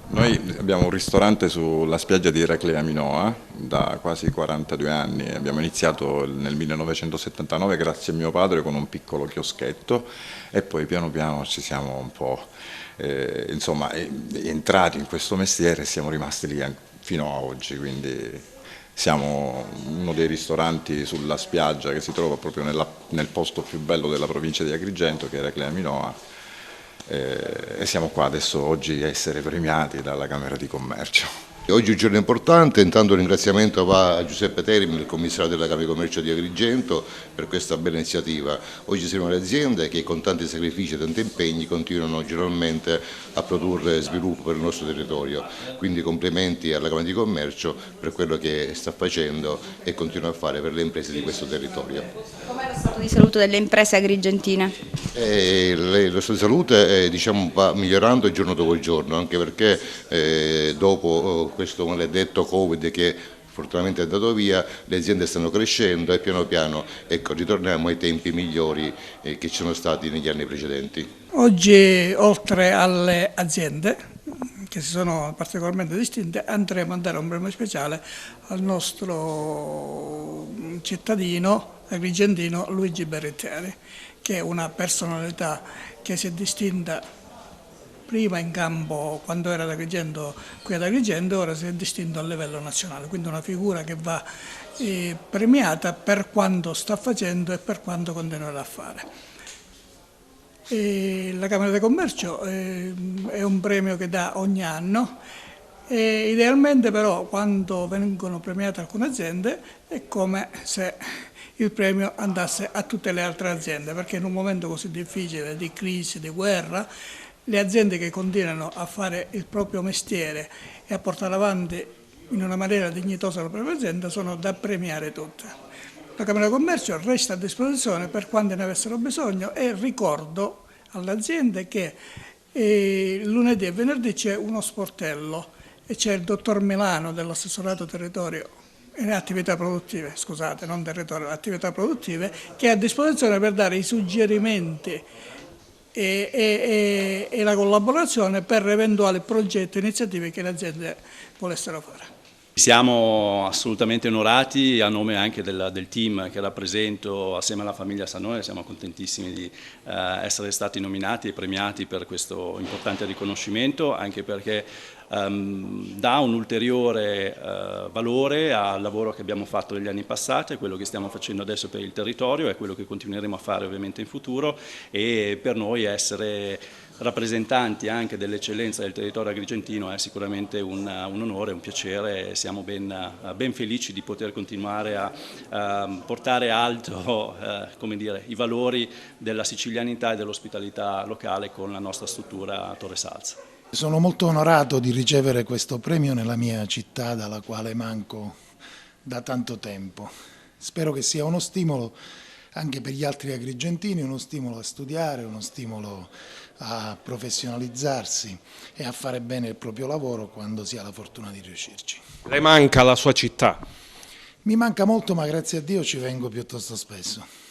Noi abbiamo un ristorante sulla spiaggia di Irakle Aminoa da quasi 42 anni. Abbiamo iniziato nel 1979 grazie a mio padre con un piccolo chioschetto e poi piano piano ci siamo un po' entrati in questo mestiere e siamo rimasti lì fino a oggi. Quindi siamo uno dei ristoranti sulla spiaggia che si trova proprio nel posto più bello della provincia di Agrigento, che è Irakle Aminoa. E siamo qua adesso oggi a essere premiati dalla Camera di Commercio. Oggi è un giorno importante, intanto un ringraziamento va a Giuseppe Terimi, il commissario della Camera di Commercio di Agrigento, per questa bella iniziativa. Oggi siamo le aziende che con tanti sacrifici e tanti impegni continuano giornalmente a produrre sviluppo per il nostro territorio, quindi complimenti alla Camera di Commercio per quello che sta facendo e continua a fare per le imprese di questo territorio. Com'è lo stato di salute delle imprese agrigentine? Lo stato di salute va migliorando giorno dopo giorno, anche perché dopo questo maledetto Covid che fortunatamente è andato via, le aziende stanno crescendo e piano piano ritorniamo ai tempi migliori che ci sono stati negli anni precedenti. Oggi, oltre alle aziende che si sono particolarmente distinte, andremo a dare un premio speciale al nostro cittadino agrigentino Luigi Berrettieri, che è una personalità che si è distinta prima in campo quando era qui ad Agrigento, ora si è distinto a livello nazionale, quindi una figura che va premiata per quanto sta facendo e per quanto continuerà a fare. La Camera di Commercio è un premio che dà ogni anno. Idealmente però quando vengono premiate alcune aziende è come se il premio andasse a tutte le altre aziende, perché in un momento così difficile di crisi, di guerra, le aziende che continuano a fare il proprio mestiere e a portare avanti in una maniera dignitosa la propria azienda sono da premiare tutte. La Camera di Commercio resta a disposizione per quando ne avessero bisogno e ricordo alle aziende che lunedì e venerdì c'è uno sportello e c'è il dottor Milano dell'assessorato territorio e attività produttive, scusate, non territorio, attività produttive, che è a disposizione per dare i suggerimenti e la collaborazione per eventuali progetti e iniziative che le aziende volessero fare. Siamo assolutamente onorati, a nome anche del team che rappresento assieme alla famiglia Sannone, siamo contentissimi di essere stati nominati e premiati per questo importante riconoscimento, anche perché dà un ulteriore valore al lavoro che abbiamo fatto negli anni passati, a quello che stiamo facendo adesso per il territorio e quello che continueremo a fare ovviamente in futuro, e per noi essere rappresentanti anche dell'eccellenza del territorio agrigentino è sicuramente un onore, un piacere, e siamo ben felici di poter continuare a portare alto i valori della sicilianità e dell'ospitalità locale con la nostra struttura a Torre Salza. Sono molto onorato di ricevere questo premio nella mia città, dalla quale manco da tanto tempo. Spero che sia uno stimolo anche per gli altri agrigentini, uno stimolo a studiare, uno stimolo a professionalizzarsi e a fare bene il proprio lavoro quando si ha la fortuna di riuscirci. Le manca la sua città? Mi manca molto, ma grazie a Dio ci vengo piuttosto spesso.